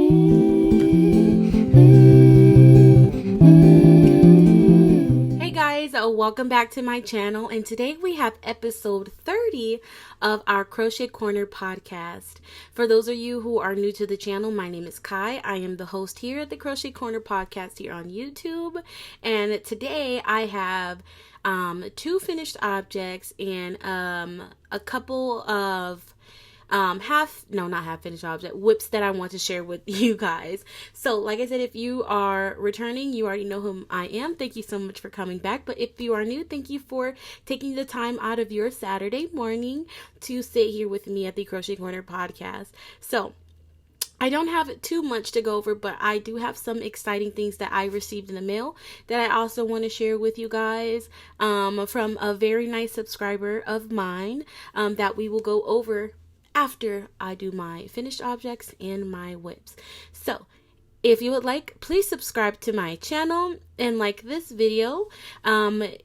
Hey guys, welcome back to my channel, and today we have episode 30 of our Crochet Corner podcast. For those of you who are new to the channel, my name is Kai. I am the host here at the Crochet Corner podcast here on YouTube, and today I have two finished objects and a couple of not half finished object whips that I want to share with you guys. So like I said, if you are returning, you already know whom I am. Thank you so much for coming back. But if you are new, thank you for taking the time out of your Saturday morning to sit here with me at the Crochet Corner podcast. So I don't have too much to go over, but I do have some exciting things that I received in the mail that I also want to share with you guys from a very nice subscriber of mine that we will go over after I do my finished objects and my whips. So if you would like, please subscribe to my channel and like this video.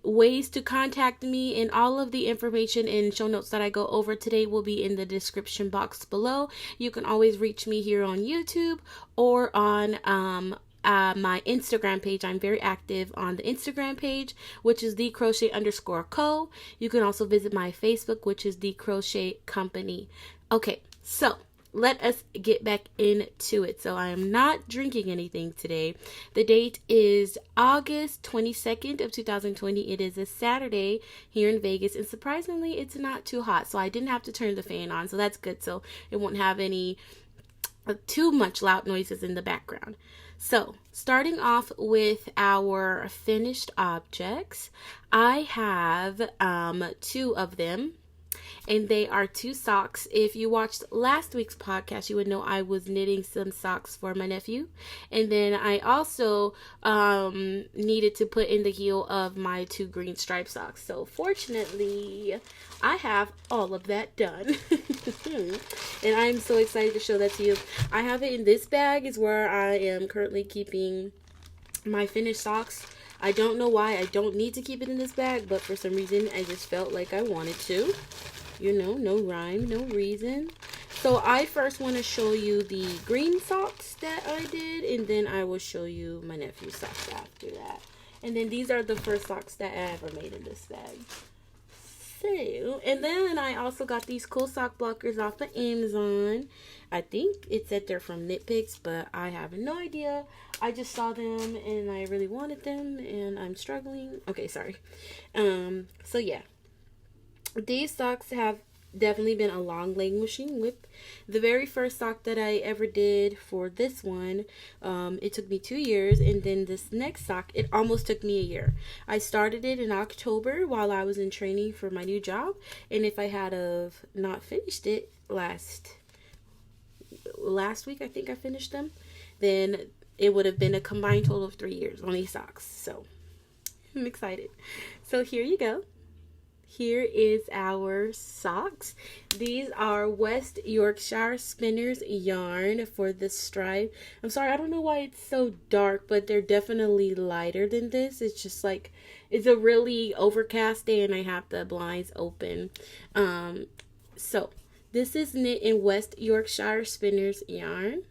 Ways to contact me and all of the information and show notes that I go over today will be in the description box below. You can always reach me here on YouTube or on my Instagram page. I'm very active on the Instagram page, which is _co. You can also visit my Facebook, which is the Crochet Company. Okay, so let us get back into it. So I am not drinking anything today. The date is August 22nd of 2020. It is a Saturday here in Vegas, and surprisingly, it's not too hot. So I didn't have to turn the fan on, so that's good. So it won't have any too much loud noises in the background. So starting off with our finished objects, I have two of them. And they are two socks. If you watched last week's podcast, you would know I was knitting some socks for my nephew. And then I also needed to put in the heel of my two green striped socks. So fortunately, I have all of that done. And I'm so excited to show that to you. I have it in this bag is where I am currently keeping my finished socks. I don't know why I don't need to keep it in this bag, but for some reason I just felt like I wanted to. You know, no rhyme, no reason. So I first want to show you the green socks that I did, and then I will show you my nephew's socks after that. And then these are the first socks that I ever made in this bag. So, and then I also got these cool sock blockers off of Amazon. I think it said they're from Knit Picks, but I have no idea. I just saw them and I really wanted them and I'm struggling. Okay, sorry. So yeah. These socks have definitely been a long leg machine whip. The very first sock that I ever did for this one, it took me 2 years, and then this next sock, it almost took me a year. I started it in October while I was in training for my new job, and if I had of not finished it last week, I think I finished them, then it would have been a combined total of 3 years on these socks. So I'm excited. So here you go. Here is our socks. These are West Yorkshire Spinners yarn for the stripe. I'm sorry, I don't know why it's so dark, but they're definitely lighter than this. It's just like, it's a really overcast day and I have the blinds open. So this is knit in West Yorkshire Spinners yarn.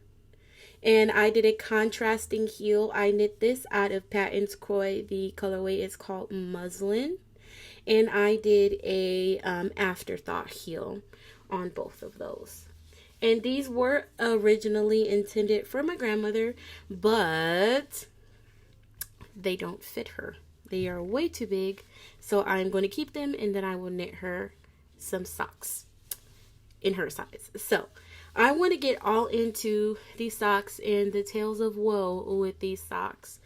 And I did a contrasting heel. I knit this out of Patons Kroy. The colorway is called Muslin. And I did a afterthought heel on both of those. And these were originally intended for my grandmother, but they don't fit her. They are way too big. So I'm going to keep them, and then I will knit her some socks in her size. So I want to get all into these socks and the tales of woe with these socks.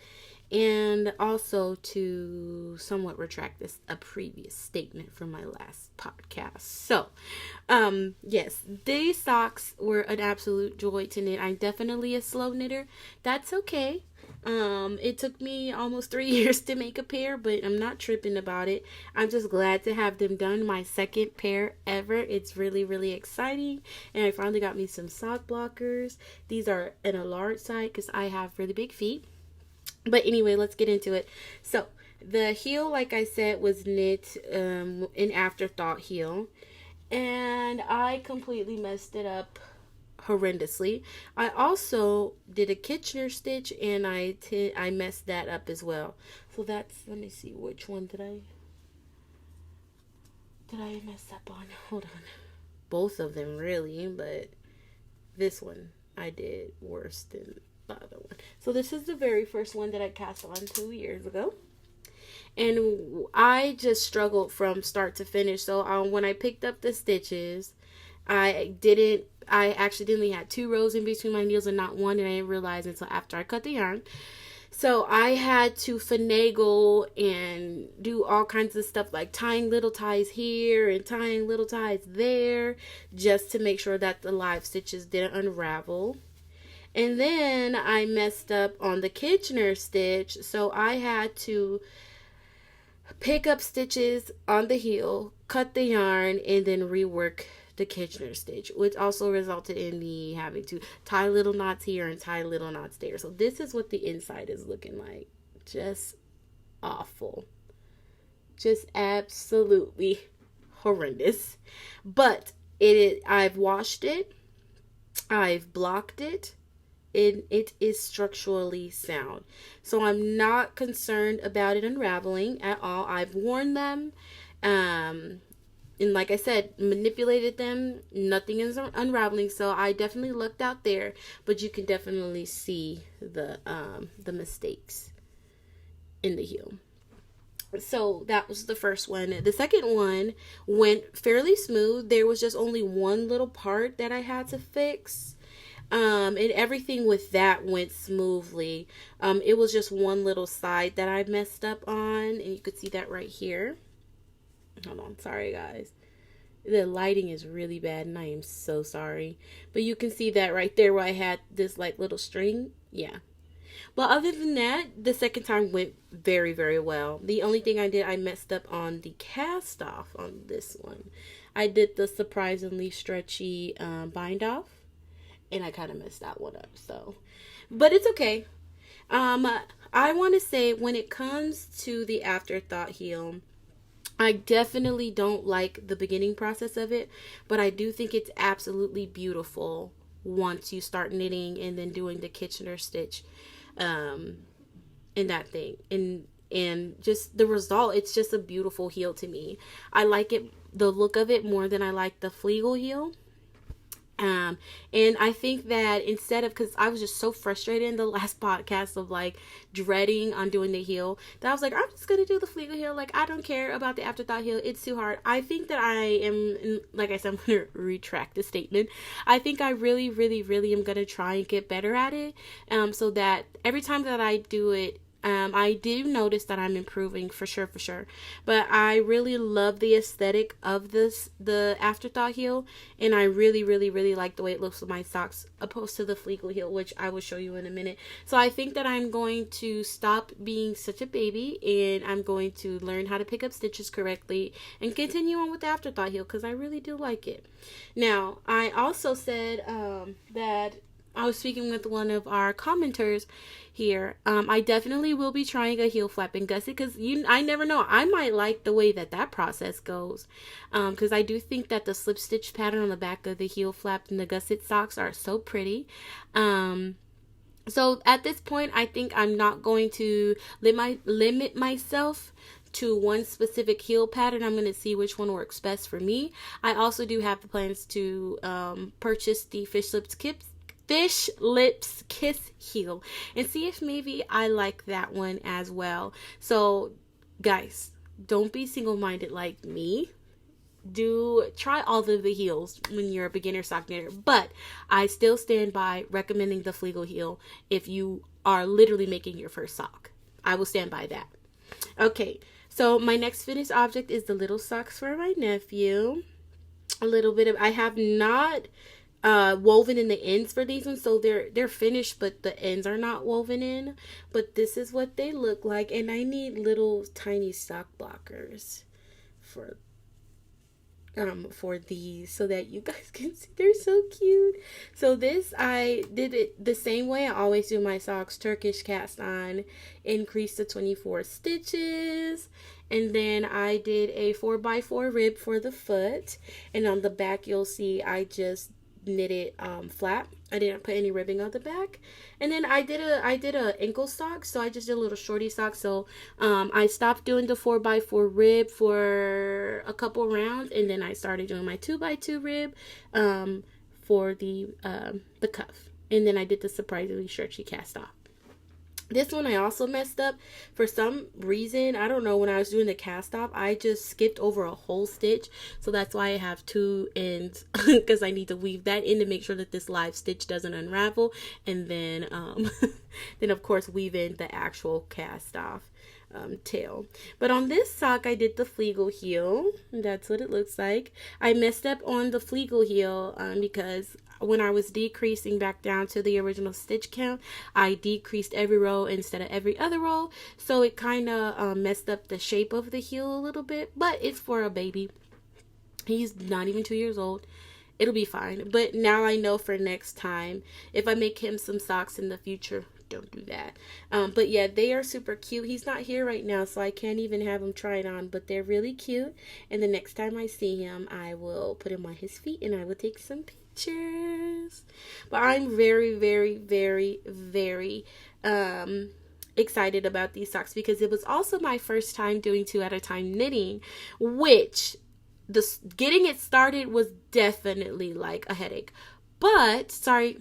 And also to somewhat retract a previous statement from my last podcast. So, yes, these socks were an absolute joy to knit. I'm definitely a slow knitter. That's okay. It took me almost 3 years to make a pair, but I'm not tripping about it. I'm just glad to have them done. My second pair ever. It's really, really exciting. And I finally got me some sock blockers. These are in a large size because I have really big feet. But anyway, let's get into it. So the heel, like I said, was knit an afterthought heel, and I completely messed it up horrendously. I also did a Kitchener stitch, and I messed that up as well. So that's, let me see, which one did I mess up on? Hold on. Both of them really, but this one I did worse than the other one. So this is the very first one that I cast on 2 years ago. And I just struggled from start to finish. So when I picked up the stitches, I accidentally had 2 rows in between my needles and not one, and I didn't realize until after I cut the yarn. So I had to finagle and do all kinds of stuff, like tying little ties here and tying little ties there, just to make sure that the live stitches didn't unravel. And then I messed up on the Kitchener stitch, so I had to pick up stitches on the heel, cut the yarn, and then rework the Kitchener stitch, which also resulted in me having to tie little knots here and tie little knots there. So this is what the inside is looking like. Just awful. Just absolutely horrendous. But I've washed it, I've blocked it, and it is structurally sound. So I'm not concerned about it unraveling at all. I've worn them, and like I said, manipulated them. Nothing is unraveling, so I definitely lucked out there. But you can definitely see the mistakes in the heel. So that was the first one. The second one went fairly smooth. There was just only one little part that I had to fix. And everything with that went smoothly. It was just one little side that I messed up on, and you could see that right here. Hold on, sorry guys. The lighting is really bad, and I am so sorry. But you can see that right there where I had this like little string. Yeah. But other than that, the second time went very, very well. The only thing I did, I messed up on the cast off on this one. I did the surprisingly stretchy bind off, and I kind of messed that one up. So, but it's okay. I want to say when it comes to the afterthought heel, I definitely don't like the beginning process of it, but I do think it's absolutely beautiful once you start knitting and then doing the Kitchener stitch, and that thing, and just the result. It's just a beautiful heel to me. I like it, the look of it, more than I like the Fleegal heel. And I think that instead of, because I was just so frustrated in the last podcast of like dreading on doing the heel, that I was like, I'm just gonna do the Fleegal heel. Like, I don't care about the afterthought heel. It's too hard. I think that I am, like I said, I'm gonna retract the statement. I think I really, really, really am gonna try and get better at it. So that every time that I do it, I do notice that I'm improving for sure. But I really love the aesthetic of the afterthought heel, and I really, really, really like the way it looks with my socks opposed to the Fleegal heel, which I will show you in a minute. So I think that I'm going to stop being such a baby, and I'm going to learn how to pick up stitches correctly and continue on with the afterthought heel, because I really do like it. Now, I also said that I was speaking with one of our commenters here. I definitely will be trying a heel flap and gusset, because I never know. I might like the way that process goes, because I do think that the slip stitch pattern on the back of the heel flap and the gusset socks are so pretty. So at this point, I think I'm not going to limit myself to one specific heel pattern. I'm going to see which one works best for me. I also do have the plans to purchase the Fish Lips Kiss heel and see if maybe I like that one as well. So guys, don't be single-minded like me. Do try all of the heels when you're a beginner sock knitter, but I still stand by recommending the Fleegal heel if you are literally making your first sock. I will stand by that. Okay, so my next finished object is the little socks for my nephew. A little bit of, I have not woven in the ends for these ones, so they're finished, but the ends are not woven in. But this is what they look like, and I need little tiny sock blockers for these so that you guys can see. They're so cute. So this, I did it the same way I always do my socks: Turkish cast on, increase to 24 stitches, and then I did a 4x4 rib for the foot, and on the back you'll see I just knitted flat. I didn't put any ribbing on the back. And then I did a ankle sock, so I just did a little shorty sock. So I stopped doing the 4x4 rib for a couple rounds, and then I started doing my 2x2 rib for the cuff. And then I did the surprisingly stretchy cast off. This one I also messed up for some reason. I don't know, when I was doing the cast off, I just skipped over a whole stitch. So that's why I have two ends, because I need to weave that in to make sure that this live stitch doesn't unravel. And then, then of course weave in the actual cast off tail. But on this sock I did the Fleegal Heel. That's what it looks like. I messed up on the Fleegal Heel because when I was decreasing back down to the original stitch count, I decreased every row instead of every other row, so it kind of messed up the shape of the heel a little bit. But it's for a baby. He's not even 2 years old. It'll be fine. But now I know for next time, if I make him some socks in the future, don't do that. But yeah, they are super cute. He's not here right now, so I can't even have him try it on, but they're really cute. And the next time I see him, I will put him on his feet and I will take some pictures. But I'm very, very, very, very excited about these socks because it was also my first time doing 2 at a time knitting, which getting it started was definitely like a headache. But sorry,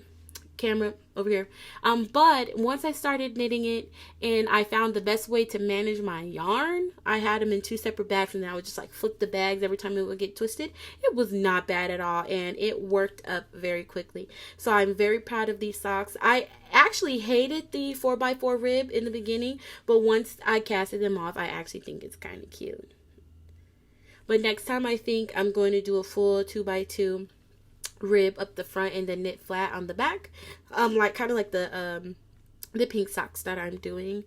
camera over here. But once I started knitting it and I found the best way to manage my yarn, I had them in 2 separate bags, and then I would just like flip the bags every time it would get twisted. It was not bad at all, and it worked up very quickly. So I'm very proud of these socks. I actually hated the 4x4 rib in the beginning, but once I casted them off, I actually think it's kind of cute. But next time I think I'm going to do a full 2x2 rib up the front and then knit flat on the back, like kind of like the pink socks that I'm doing.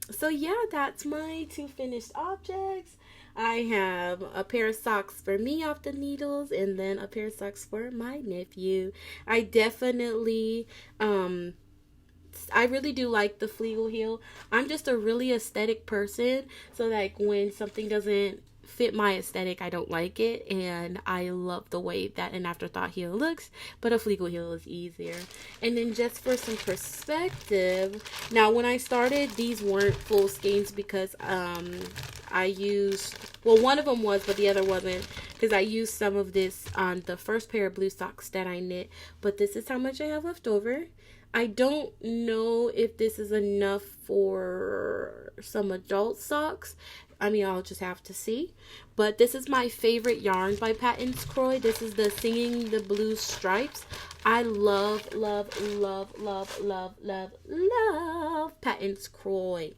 So yeah, that's my 2 finished objects. I have a pair of socks for me off the needles, and then a pair of socks for my nephew. I definitely I really do like the Fleegal Heel. I'm just a really aesthetic person, so like when something doesn't fit my aesthetic, I don't like it, and I love the way that an afterthought heel looks, but a Fleegal Heel is easier. And then just for some perspective, now when I started, these weren't full skeins because I used, well, one of them was, but the other wasn't, because I used some of this on the first pair of blue socks that I knit. But this is how much I have left over. I don't know if this is enough for some adult socks. I mean, I'll just have to see. But this is my favorite yarn by Patons Kroy. This is the Singing the Blue Stripes. I love, love, love, love, love, love, love Patons Kroy.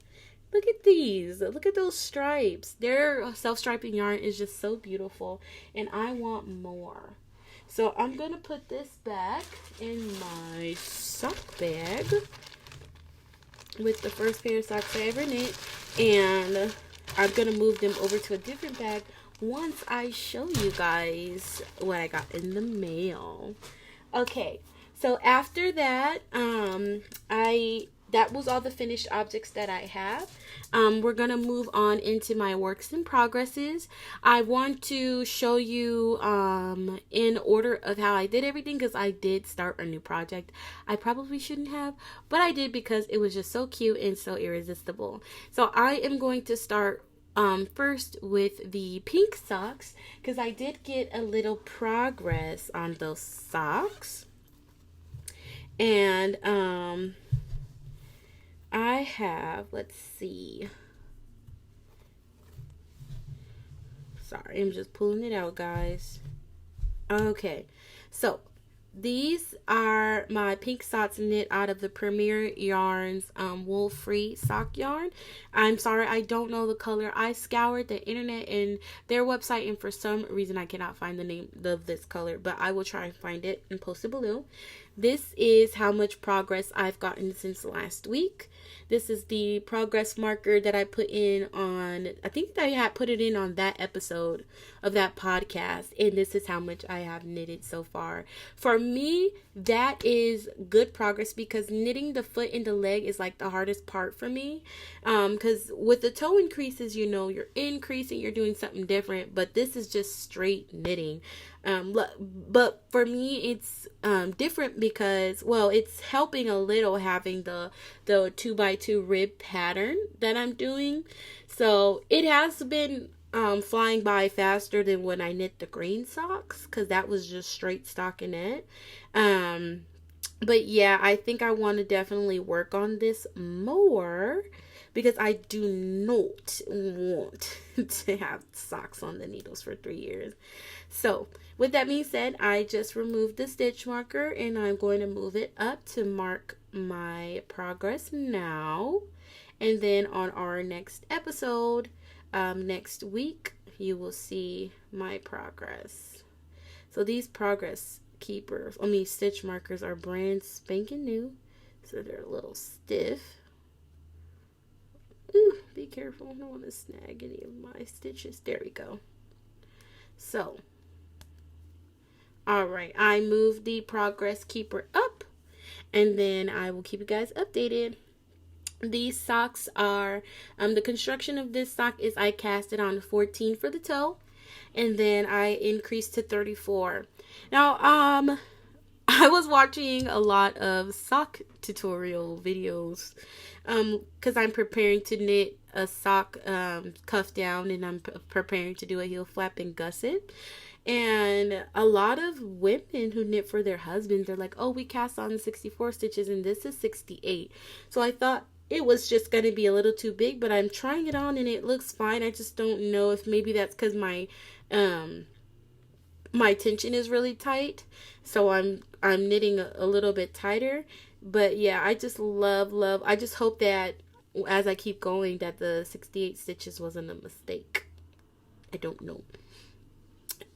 Look at these. Look at those stripes. Their self-striping yarn is just so beautiful, and I want more. So I'm going to put this back in my sock bag with the first pair of socks I ever knit, and I'm going to move them over to a different bag once I show you guys what I got in the mail. Okay, so after that, that was all the finished objects that I have. We're going to move on into my works in progresses. I want to show you in order of how I did everything, because I did start a new project. I probably shouldn't have, but I did because it was just so cute and so irresistible. So I am going to start first with the pink socks, because I did get a little progress on those socks. And I have, let's see. Sorry, I'm just pulling it out, guys. Okay, so these are my pink socks knit out of the Premier Yarns wool-free sock yarn. I'm sorry, I don't know the color. I scoured the internet and their website, and for some reason I cannot find the name of this color, but I will try and find it and post it below. This is how much progress I've gotten since last week. This is the progress marker that I put in on, I think I had put it in on that episode of that podcast, and this is how much I have knitted so far. For me, that is good progress, because knitting the foot and the leg is like the hardest part for me, because with the toe increases, you know, you're increasing, you're doing something different, but this is just straight knitting. But for me, it's different because, well, it's helping a little having the 2x2 rib pattern that I'm doing. So it has been flying by faster than when I knit the green socks, because that was just straight stockinette. But yeah, I think I want to definitely work on this more, because I do not want to have socks on the needles for 3 years. So with that being said, I just removed the stitch marker and I'm going to move it up to mark my progress now. And then on our next episode, next week, you will see my progress. So these progress stitch markers are brand spanking new. So they're a little stiff. Ooh, be careful. I don't want to snag any of my stitches. There we go. So, alright, I moved the progress keeper up, and then I will keep you guys updated. These socks are, the construction of this sock is I cast it on 14 for the toe, and then I increased to 34. Now, I was watching a lot of sock tutorial videos, because I'm preparing to knit a sock cuff down, and I'm preparing to do a heel flap and gusset. And a lot of women who knit for their husbands, they're like, oh, we cast on 64 stitches and this is 68. So I thought it was just going to be a little too big, but I'm trying it on and it looks fine. I just don't know if maybe that's because my my tension is really tight, so I'm knitting a little bit tighter. But yeah, I just love, I just hope that as I keep going that the 68 stitches wasn't a mistake. I don't know.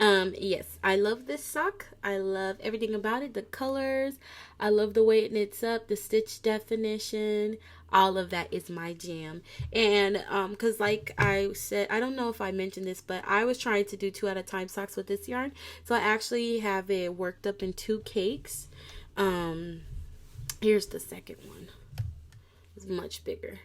Yes, I love this sock. I love everything about it. The colors, I love the way it knits up, the stitch definition, all of that is my jam. And because like I said, I don't know if I mentioned this, but I was trying to do 2 at a time socks with this yarn. So I actually have it worked up in 2 cakes. Here's the second one. It's much bigger.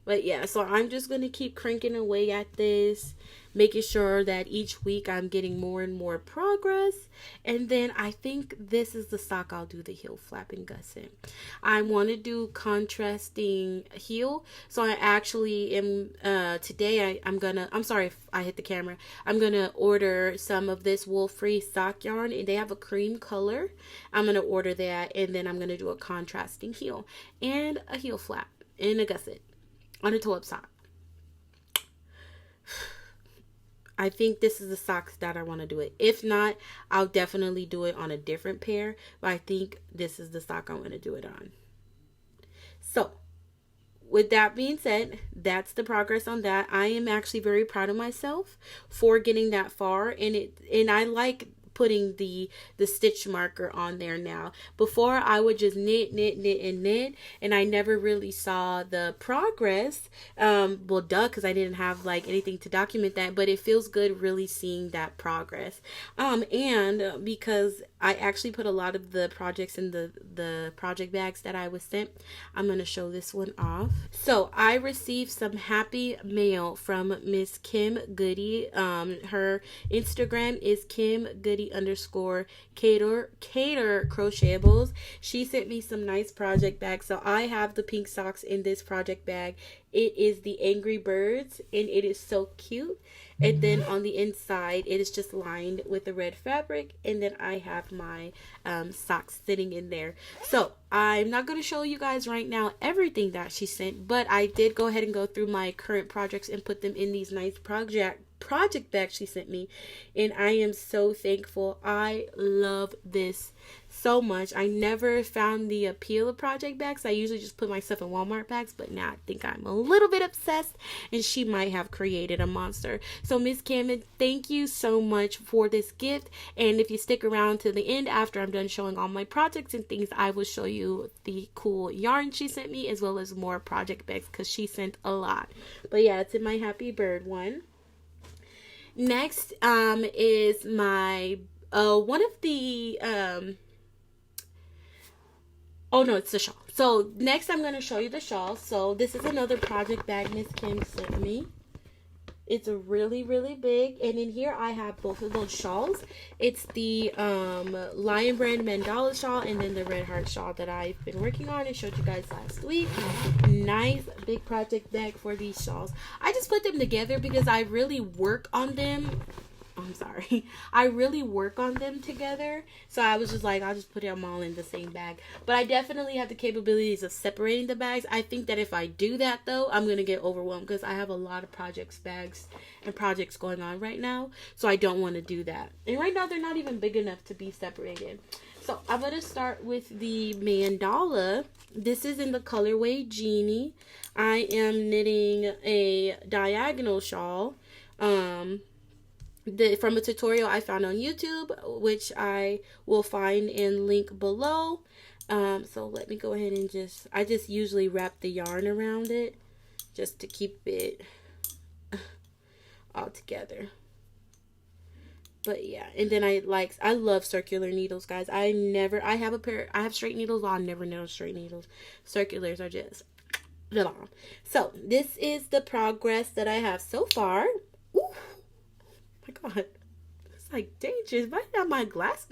But yeah, so I'm just going to keep cranking away at this, making sure that each week I'm getting more and more progress. And then I think this is the sock I'll do the heel flap and gusset. I want to do contrasting heel. So I actually am, today I'm sorry if I hit the camera. I'm going to order some of this wool-free sock yarn, and they have a cream color. I'm going to order that, and then I'm going to do a contrasting heel and a heel flap and a gusset on a toe-up sock. I think this is the socks that I want to do it. If not, I'll definitely do it on a different pair, but I think this is the sock I want to do it on. So, with that being said, that's the progress on that. I am actually very proud of myself for getting that far, and I like putting the stitch marker on there now. Before, I would just knit, and I never really saw the progress. Well, duh, because I didn't have like anything to document that, but it feels good really seeing that progress. And because I actually put a lot of the projects in the project bags that I was sent, I'm going to show this one off. So I received some happy mail from Miss Kim Goody. Her Instagram is Kim Goody _ cater crochetables. She sent me some nice project bags. So I have the pink socks in this project bag. It is the Angry Birds, and it is so cute. And then on the inside, it is just lined with the red fabric, and then I have my socks sitting in there. So I'm not going to show you guys right now everything that she sent, but I did go ahead and go through my current projects and put them in these nice project bags she sent me, and I am so thankful. I love this so much. I never found the appeal of project bags. I usually just put my stuff in Walmart bags, but now I think I'm a little bit obsessed, and she might have created a monster. So Miss Kim, thank you so much for this gift, and if you stick around to the end after I'm done showing all my projects and things, I will show you the cool yarn she sent me as well as more project bags, because she sent a lot. But yeah, it's in my Happy Bird one. Next is my one of the oh no, it's the shawl. So next I'm going to show you the shawl. So this is another project bag Miss Kim sent me. It's really, really big. And in here I have both of those shawls. It's the Lion Brand Mandala shawl and then the Red Heart shawl that I've been working on and showed you guys last week. Nice big project bag for these shawls. I just put them together because I really work on them. I'm sorry. I really work on them together. So I was just like, I'll just put them all in the same bag. But I definitely have the capabilities of separating the bags. I think that if I do that though, I'm going to get overwhelmed because I have a lot of bags and projects going on right now. So I don't want to do that. And right now they're not even big enough to be separated. So I'm going to start with the Mandala. This is in the colorway Genie. I am knitting a diagonal shawl. From a tutorial I found on YouTube, which I will find and link below. So let me go ahead and I just usually wrap the yarn around it just to keep it all together. But yeah, and then I love circular needles, guys. I have straight needles, I'll never know straight needles. Circulars are just so this is the progress that I have so far. Ooh. My God, it's like dangerous. If I had my glasses,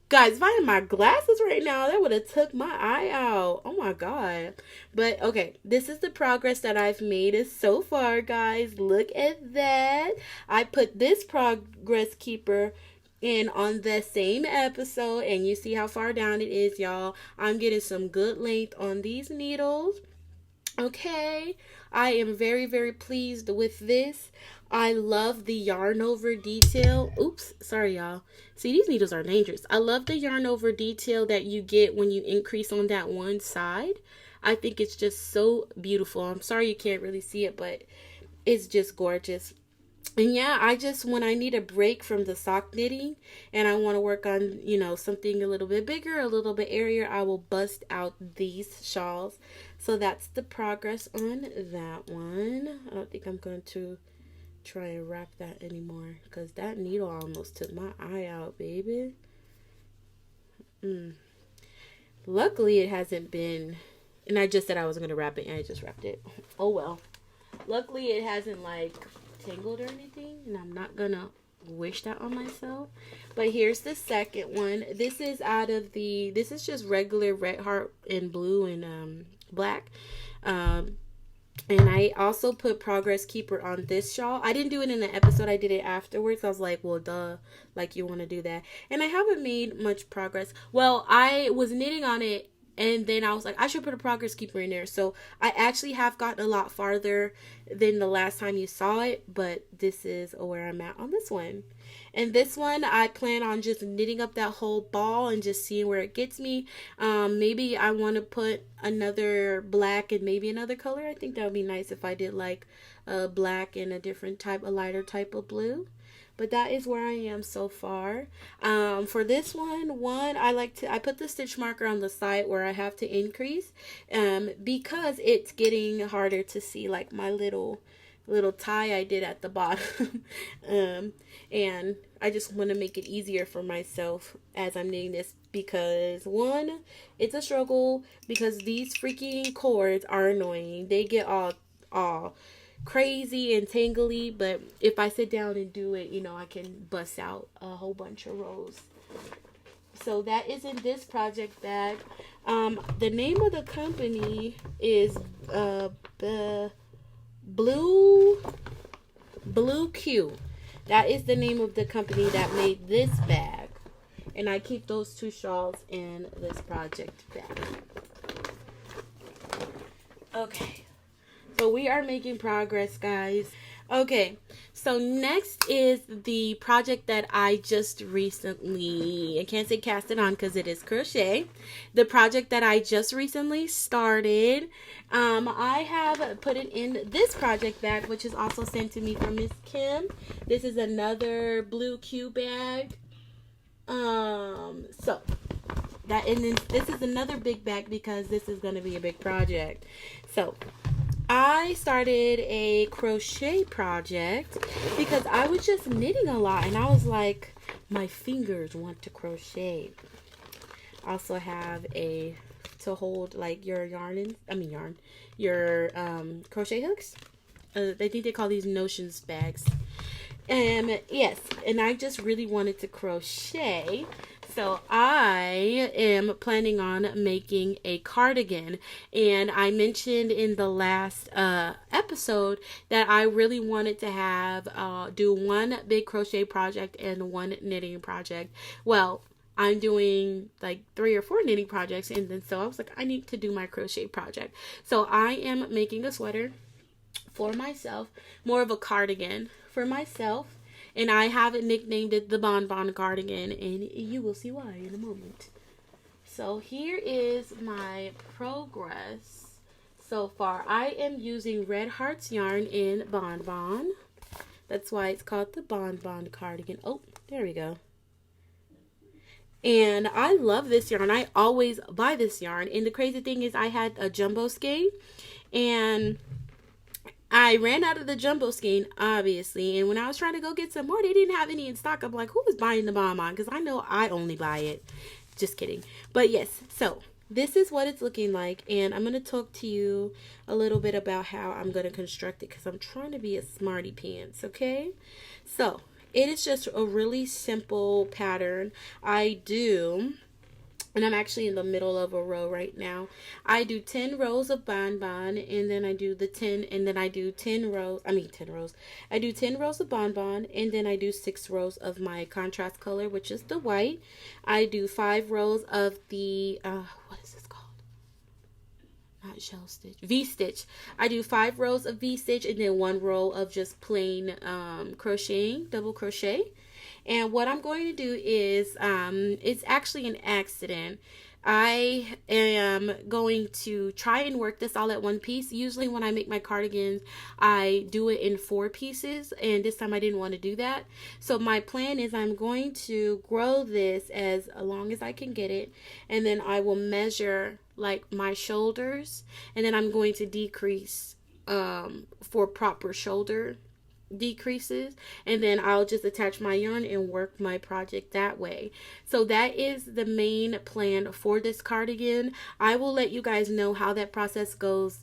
guys, if I had my glasses right now, that would have took my eye out. Oh my God. But okay, this is the progress that I've made so far, guys. Look at that. I put this progress keeper in on the same episode, and you see how far down it is, y'all. I'm getting some good length on these needles. Okay, I am very, very pleased with this. I love the yarn over detail. Oops, sorry y'all. See, these needles are dangerous. I love the yarn over detail that you get when you increase on that one side. I think it's just so beautiful. I'm sorry you can't really see it, but it's just gorgeous. And yeah, when I need a break from the sock knitting and I want to work on, something a little bit bigger, a little bit airier, I will bust out these shawls. So that's the progress on that one. I don't think I'm going to try and wrap that anymore because that needle almost took my eye out, baby. Luckily it hasn't been, and I just said I wasn't going to wrap it and I just wrapped it. Oh well. Luckily it hasn't tangled or anything, and I'm not gonna wish that on myself. But here's the second one. This is this is just regular Red Heart in blue and black. And I also put progress keeper on this shawl. I didn't do it in the episode, I did it afterwards. I was like, well duh, you want to do that. And I haven't made much progress. Well, I was knitting on it and then I was like, I should put a progress keeper in there. So I actually have gotten a lot farther than the last time you saw it. But this is where I'm at on this one. And this one, I plan on just knitting up that whole ball and just seeing where it gets me. Maybe I want to put another black and maybe another color. I think that would be nice if I did a black and a lighter type of blue. But that is where I am so far. For this one, I put the stitch marker on the side where I have to increase because it's getting harder to see my little tie I did at the bottom. And I just want to make it easier for myself as I'm knitting this because one, it's a struggle because these freaking cords are annoying. They get all crazy and tangly, but if I sit down and do it, I can bust out a whole bunch of rows. So that is in this project bag. The name of the company is Blue Q. That is the name of the company that made this bag, and I keep those two shawls in this project bag. Okay, so we are making progress, guys. Okay, so next is the project that I just recently, I can't say cast it on because it is crochet. The project that I just recently started. I have put it in this project bag, which is also sent to me from Miss Kim. This is another Blue Q bag. So that, and then this is another big bag because this is going to be a big project. So I started a crochet project because I was just knitting a lot and I was like, my fingers want to crochet. I also have to hold your your crochet hooks. I think they call these notions bags. And yes, and I just really wanted to crochet. So I am planning on making a cardigan. And I mentioned in the last episode that I really wanted to have do one big crochet project and one knitting project. Well, I'm doing like 3 or 4 knitting projects, and then so I was like, I need to do my crochet project. So I am making a sweater for myself, more of a cardigan for myself, and I have it nicknamed it the Bonbon Cardigan, and you will see why in a moment. So here is my progress so far. I am using Red Hearts yarn in Bonbon. That's why it's called the Bonbon Cardigan. Oh, there we go. And I love this yarn. I always buy this yarn. And the crazy thing is I had a jumbo skein, and I ran out of the jumbo skein, obviously. And when I was trying to go get some more, they didn't have any in stock. I'm like, who is buying the Bonbon? Because I know I only buy it. Just kidding. But yes, so this is what it's looking like. And I'm going to talk to you a little bit about how I'm going to construct it, because I'm trying to be a smarty pants, okay? So it is just a really simple pattern. And I'm actually in the middle of a row right now. I do 10 rows of Bonbon, and then I do 10 rows. I do 10 rows of Bonbon, and then I do 6 rows of my contrast color, which is the white. I do 5 rows of the, what is this called? Not shell stitch, V-stitch. I do 5 rows of V-stitch, and then 1 row of just plain crocheting, double crochet. And what I'm going to do is, it's actually an accident. I am going to try and work this all at one piece. Usually when I make my cardigans, I do it in 4 pieces, and this time I didn't want to do that. So my plan is I'm going to grow this as long as I can get it, and then I will measure like my shoulders, and then I'm going to decrease for proper shoulder decreases, and then I'll just attach my yarn and work my project that way. So that is the main plan for this cardigan. I will let you guys know how that process goes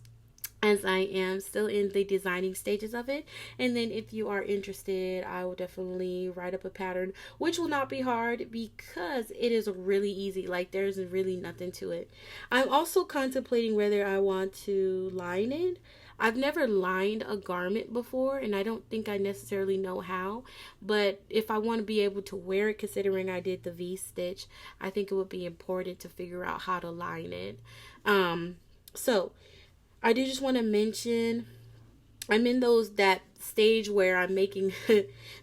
as I am still in the designing stages of it. And then if you are interested, I will definitely write up a pattern, which will not be hard because it is really easy. Like, there's really nothing to it. I'm also contemplating whether I want to line it. I've never lined a garment before, and I don't think I necessarily know how, but if I want to be able to wear it, considering I did the V-stitch, I think it would be important to figure out how to line it. So I do just want to mention, I'm in that stage where I'm making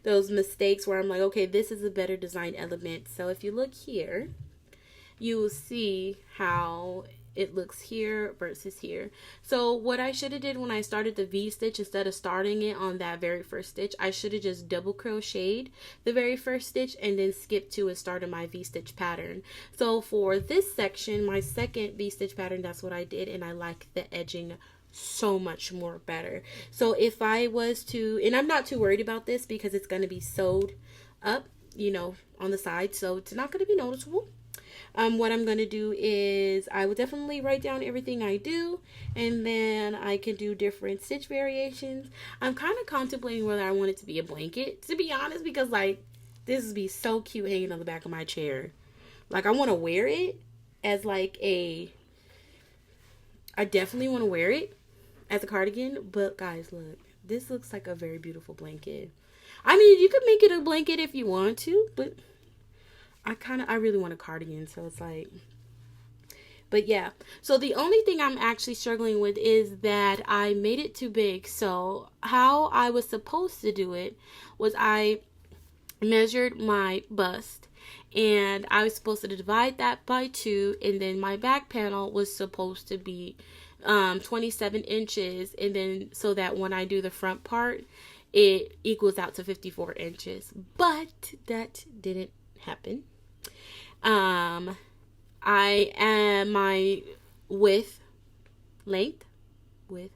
those mistakes where I'm like, okay, this is a better design element. So if you look here, you will see how it looks here versus here. So what I should have did when I started the V-stitch, instead of starting it on that very first stitch, I should have just double crocheted the very first stitch and then skipped to and started my V-stitch pattern. So for this section, my second V-stitch pattern, that's what I did, and I like the edging so much more better. So if I was to, and I'm not too worried about this because it's going to be sewed up, you know, on the side, so it's not going to be noticeable. What I'm going to do is I will definitely write down everything I do, and then I can do different stitch variations. I'm kind of contemplating whether I want it to be a blanket, to be honest, because like this would be so cute hanging on the back of my chair. Like, I want to wear it as like I definitely want to wear it as a cardigan, but guys, look, this looks like a very beautiful blanket. I mean, you could make it a blanket if you want to, but I really want a cardigan, so it's like, but yeah. So the only thing I'm actually struggling with is that I made it too big. So how I was supposed to do it was I measured my bust, and I was supposed to divide that by 2, and then my back panel was supposed to be 27 inches, and then so that when I do the front part, it equals out to 54 inches. But that didn't happen. I am my length with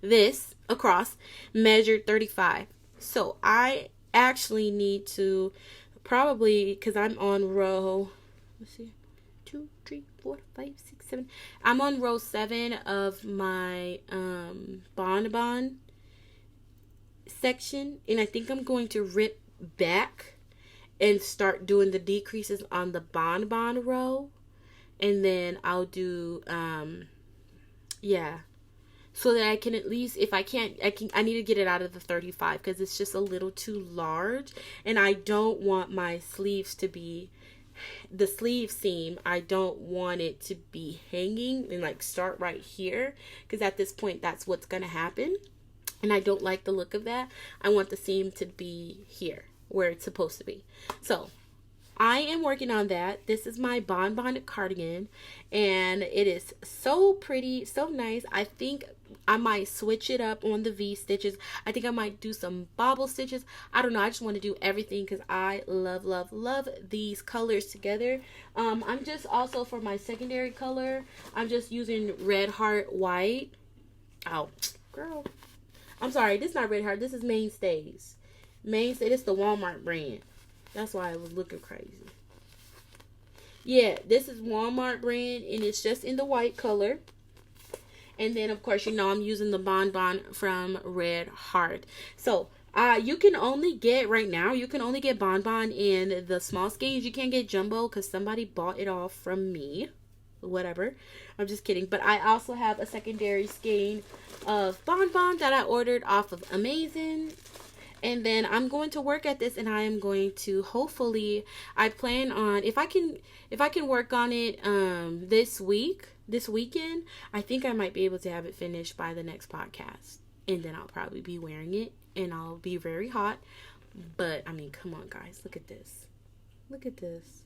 this across measured 35. So I actually need to probably, because I'm on row, let's see, 2, 3, 4, 5, 6, 7. I'm on row 7 of my bonbon section, and I think I'm going to rip back and start doing the decreases on the Bonbon row, and then I'll do yeah, so that I can at least, if I can't, I need to get it out of the 35 because it's just a little too large, and I don't want my sleeves to be, the sleeve seam, I don't want it to be hanging and like start right here, because at this point that's what's gonna happen, and I don't like the look of that. I want the seam to be here where it's supposed to be. So I am working on that. This is my Bonbon Cardigan, and it is so pretty, so nice. I think I might switch it up on the V stitches. I think I might do some bobble stitches. I don't know. I just want to do everything because I love, love, love these colors together. I'm just also, for my secondary color, I'm just using Red Heart White. Oh, girl. I'm sorry. This is not Red Heart. This is MainStays. MainStays. It's the Walmart brand. That's why I was looking crazy. Yeah, this is Walmart brand, and it's just in the white color. And then, of course, you know I'm using the Bonbon from Red Heart. So, you can only get, right now, you can only get Bonbon in the small skeins. You can't get jumbo because somebody bought it off from me. Whatever. I'm just kidding. But I also have a secondary skein of Bonbon that I ordered off of Amazon. And then I'm going to work at this, and I am going to, hopefully, I plan on, if I can work on it this weekend, I think I might be able to have it finished by the next podcast. And then I'll probably be wearing it, and I'll be very hot. But, I mean, come on, guys. Look at this. Look at this.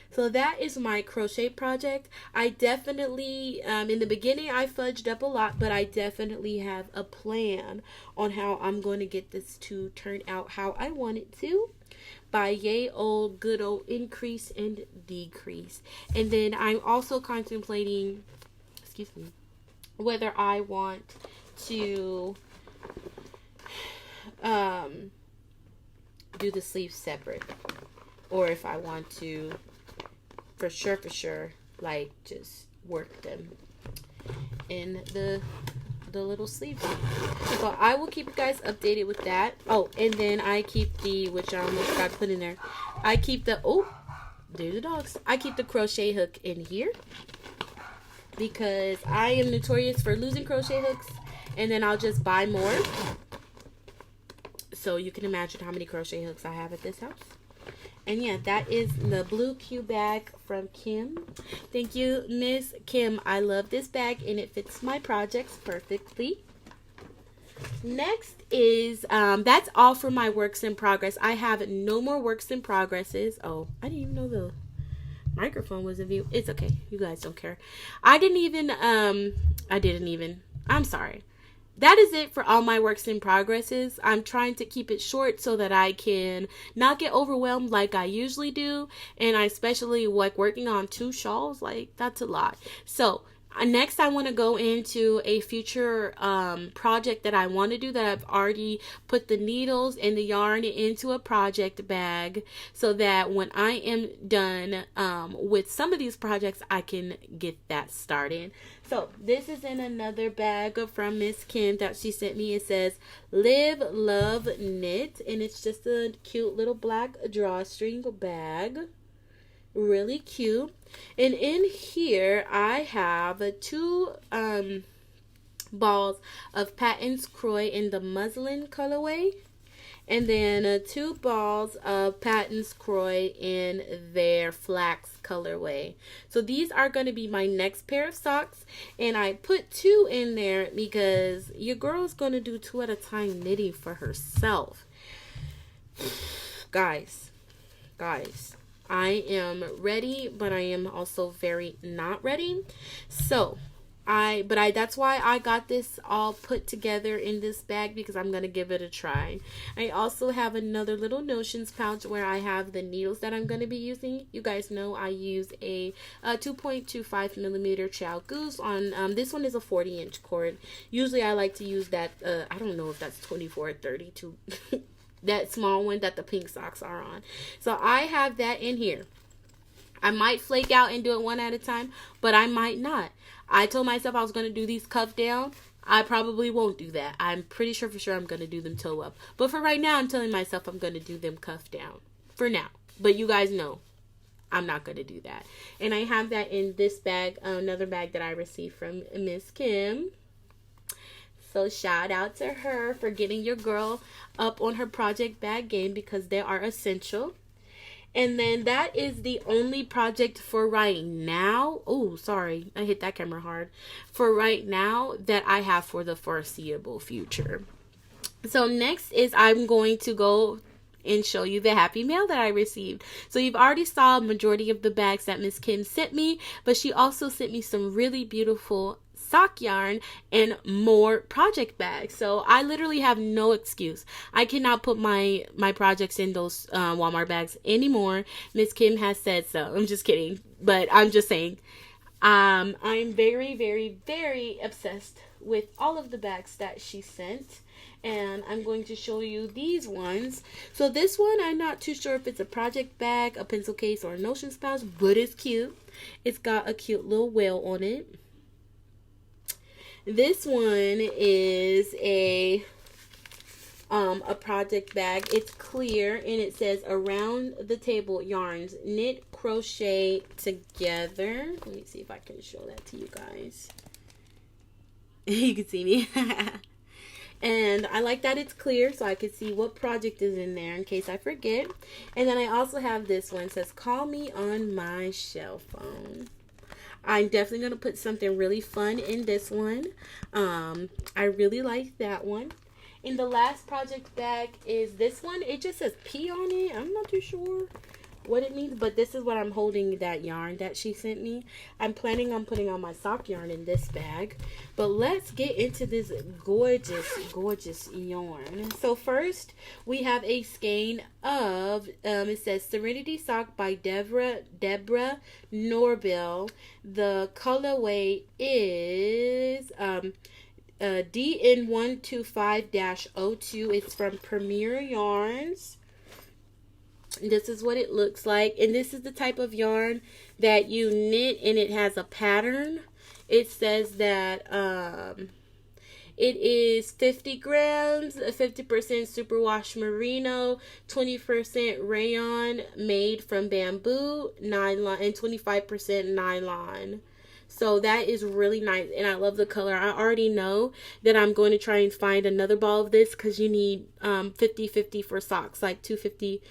So that is my crochet project. I definitely, in the beginning, I fudged up a lot, but I definitely have a plan on how I'm going to get this to turn out how I want it to, by yay old good old increase and decrease. And then I'm also contemplating, excuse me, whether I want to do the sleeves separate, or if I want to for sure, like, just work them in the little sleeves. So I will keep you guys updated with that. Oh, and then I keep the, which I almost forgot to put in there, I keep the, oh, there's the dogs. I keep the crochet hook in here because I am notorious for losing crochet hooks, and then I'll just buy more. So you can imagine how many crochet hooks I have at this house. And yeah, that is the blue Q bag from Kim. Thank you, Miss Kim. I love this bag, and it fits my projects perfectly. Next is, that's all for my works in progress. I have no more works in progresses. Oh, I didn't even know the microphone was in view. It's okay. You guys don't care. I'm sorry. That is it for all my works in progresses. I'm trying to keep it short so that I can not get overwhelmed like I usually do. And I especially like working on 2 shawls. Like, that's a lot. So next I want to go into a future project that I want to do, that I've already put the needles and the yarn into a project bag, so that when I am done with some of these projects, I can get that started. So this is in another bag from Miss Kim that she sent me. It says Live, Love, Knit, and it's just a cute little black drawstring bag. Really cute. And in here I have 2 balls of Patons Kroy in the Muslin colorway, and then 2 balls of Patons Kroy in their Flax colorway. So these are going to be my next pair of socks, and I put 2 in there because your girl's going to do 2 at a time knitting for herself. Guys, I am ready, but I am also very not ready. So that's why I got this all put together in this bag, because I'm going to give it a try. I also have another little notions pouch where I have the needles that I'm going to be using. You guys know I use a 2.25 millimeter Chow Goose on, this one is a 40-inch cord. Usually I like to use that, I don't know if that's 24 or 32. That small one that the pink socks are on. So I have that in here. I might flake out and do it one at a time, but I might not. I told myself I was going to do these cuff down. I probably won't do that. I'm pretty sure for sure I'm going to do them toe up. But for right now, I'm telling myself I'm going to do them cuff down. For now. But you guys know I'm not going to do that. And I have that in this bag, another bag that I received from Miss Kim. So shout out to her for getting your girl up on her project bag game, because they are essential. And then that is the only project for right now. Oh, sorry. I hit that camera hard. For right now that I have for the foreseeable future. So next is I'm going to go and show you the happy mail that I received. So you've already saw a majority of the bags that Miss Kim sent me, but she also sent me some really beautiful sock yarn and more project bags. So I literally have no excuse. I cannot put my projects in those Walmart bags anymore. Miss Kim has said so. I'm just kidding, but I'm just saying I'm very, very, very obsessed with all of the bags that she sent. And I'm going to show you these ones. So this one, I'm not too sure if it's a project bag, a pencil case, or a notion spouse, but it's cute. It's got a cute little whale on it. This one is a project bag. It's clear and it says around the table yarns, knit, crochet together. Let me see if I can show that to you guys. You can see me. And I like that it's clear so I can see what project is in there in case I forget. And then I also have this one. It says call me on my cell phone. I'm definitely going to put something really fun in this one. I really like that one. And the last project bag is this one. It just says P on it. I'm not too sure what it means, but this is what I'm holding, that yarn that she sent me. I'm planning on putting on my sock yarn in this bag. But let's get into this gorgeous, gorgeous yarn. So first, we have a skein of, it says Serenity Sock by Deborah Norville. The colorway is DN125-02. It's from Premier Yarns. This is what it looks like, and this is the type of yarn that you knit and it has a pattern. It says that it is 50 grams, 50% superwash merino, 20% rayon made from bamboo, nylon, and 25% nylon. So that is really nice, and I love the color. I already know that I'm going to try and find another ball of this, because you need 50-50 for socks, like 250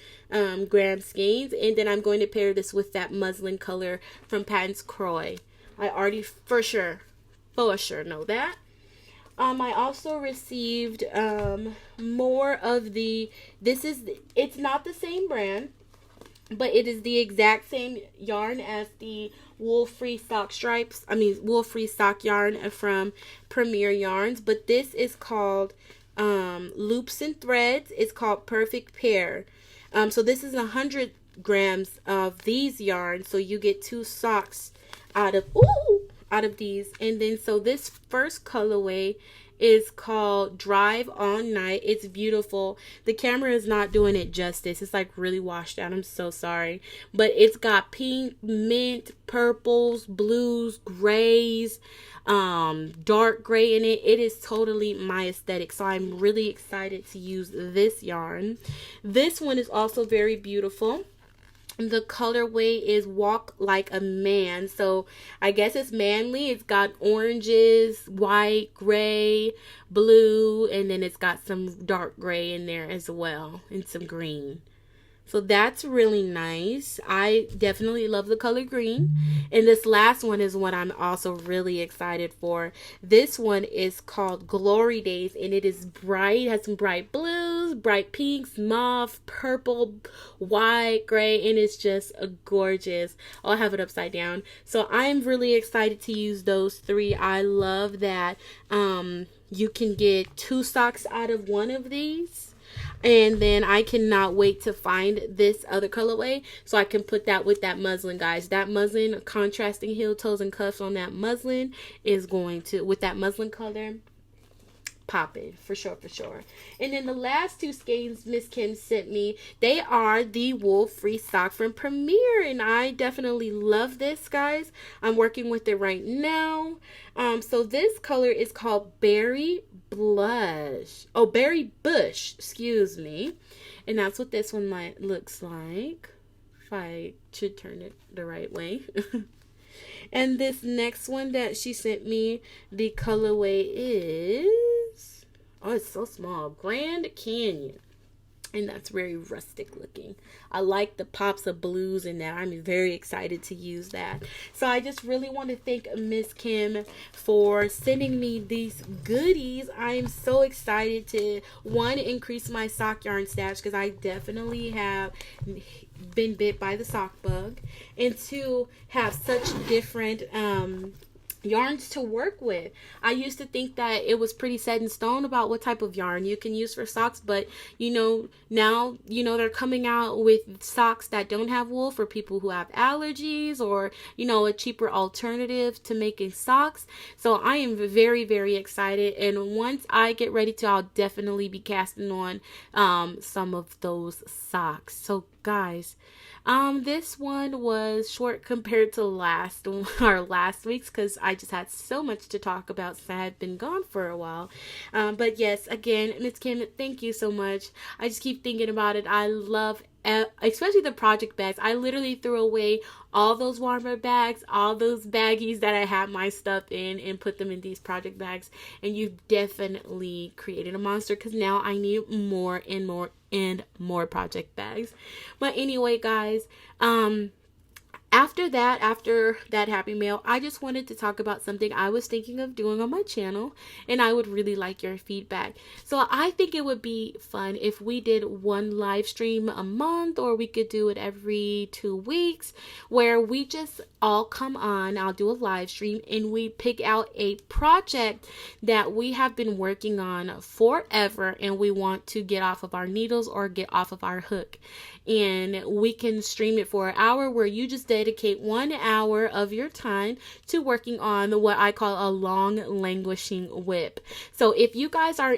gram skeins. And then I'm going to pair this with that muslin color from Patons Kroy. I already for sure know that. I also received more of the, it's not the same brand, but it is the exact same yarn as the wool-free sock wool-free sock yarn from Premier Yarns. But this is called Loops and Threads. It's called Perfect Pair. So this is 100 grams of these yarns. So you get 2 socks out of these. And then so this first colorway is called Drive On Night. It's beautiful. The camera is not doing it justice. It's like really washed out. I'm so sorry. But it's got pink, mint, purples, blues, grays, dark gray in it. It is totally my aesthetic. So I'm really excited to use this yarn. This one is also very beautiful. The colorway is Walk Like a Man. So I guess it's manly. It's got oranges, white, gray, blue, and then it's got some dark gray in there as well, and some green. So that's really nice. I definitely love the color green. And this last one is what I'm also really excited for. This one is called Glory Days, and it is bright. It has some bright blues, bright pinks, mauve, purple, white, gray, and it's just a gorgeous. I'll have it upside down. So I'm really excited to use those 3. I love that you can get 2 socks out of one of these. And then I cannot wait to find this other colorway so I can put that with that muslin, guys. That muslin, contrasting heel, toes, and cuffs on that muslin is going to, with that muslin color, popping for sure, for sure. And then the last two skeins Miss Kim sent me, they are the wool free sock from Premier, and I definitely love this, guys. I'm working with it right now. So this color is called Berry Bush, excuse me. And that's what this one looks like. If I should turn it the right way. And this next one that she sent me, the colorway is, oh, it's so small, Grand Canyon. And that's very rustic looking. I like the pops of blues in that. I'm very excited to use that. So I just really want to thank Miss Kim for sending me these goodies. I'm so excited to, one, increase my sock yarn stash, because I definitely have been bit by the sock bug, and two, have such different yarns to work with. I used to think that it was pretty set in stone about what type of yarn you can use for socks, but you know, now, you know, they're coming out with socks that don't have wool for people who have allergies, or, you know, a cheaper alternative to making socks. So I am very, very excited, and once I get ready to, I'll definitely be casting on some of those socks. So guys, this one was short compared to last week's, because I just had so much to talk about since I had been gone for a while. But yes, again, Miss Kim, thank you so much. I just keep thinking about it. I love, especially the project bags. I literally threw away all those warmer bags, all those baggies that I had my stuff in, and put them in these project bags. And you've definitely created a monster, because now I need more and more and more project bags. But anyway, guys, after that happy mail, I just wanted to talk about something I was thinking of doing on my channel, and I would really like your feedback. So I think it would be fun if we did one live stream a month, or we could do it every 2 weeks, where we just all come on. I'll do a live stream, and we pick out a project that we have been working on forever, and we want to get off of our needles or get off of our hook. And we can stream it for an hour, where you just dedicate 1 hour of your time to working on what I call a long languishing whip. So if you guys are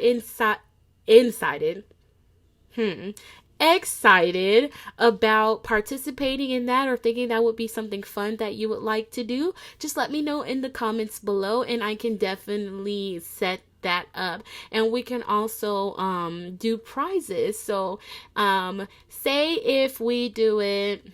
excited about participating in that, or thinking that would be something fun that you would like to do, just let me know in the comments below, and I can definitely set that up. And we can also do prizes. So say if we do it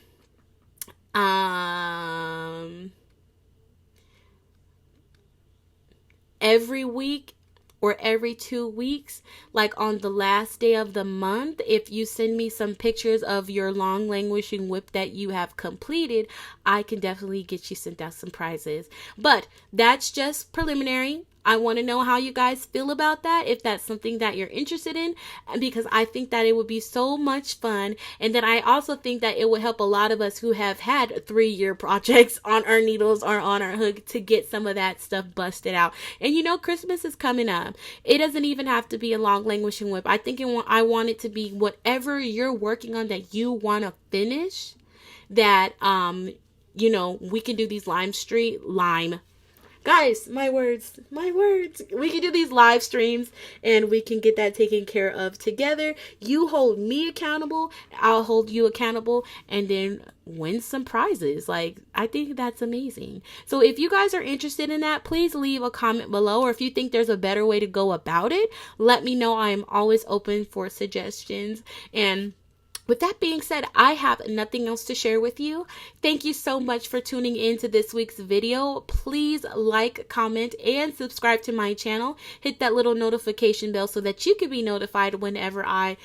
every week or every 2 weeks, like on the last day of the month, if you send me some pictures of your long languishing whip that you have completed, I can definitely get you sent out some prizes. But that's just preliminary. I want to know how you guys feel about that, if that's something that you're interested in, because I think that it would be so much fun. And then I also think that it would help a lot of us who have had 3-year projects on our needles or on our hook to get some of that stuff busted out. And you know, Christmas is coming up. It doesn't even have to be a long languishing whip. I think I want it to be whatever you're working on that you want to finish, that you know, we can do these guys, my words. We can do these live streams, and we can get that taken care of together. You hold me accountable, I'll hold you accountable, and then win some prizes. Like, I think that's amazing. So if you guys are interested in that, please leave a comment below, or if you think there's a better way to go about it, let me know. I am always open for suggestions. And with that being said, I have nothing else to share with you. Thank you so much for tuning in to this week's video. Please like, comment, and subscribe to my channel. Hit that little notification bell so that you can be notified whenever I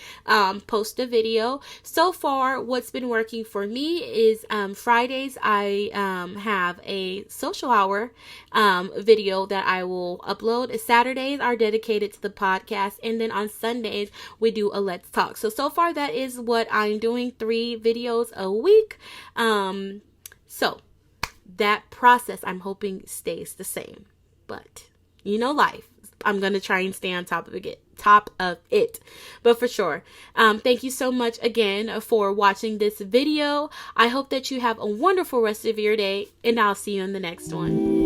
post a video. So far, what's been working for me is Fridays, I have a social hour video that I will upload. Saturdays are dedicated to the podcast, and then on Sundays, we do a Let's Talk. So far, that is what I'm doing, 3 videos a week. So that process, I'm hoping, stays the same. But you know, life. I'm gonna try and stay on top of it. But for sure, thank you so much again for watching this video. I hope that you have a wonderful rest of your day, and I'll see you in the next one.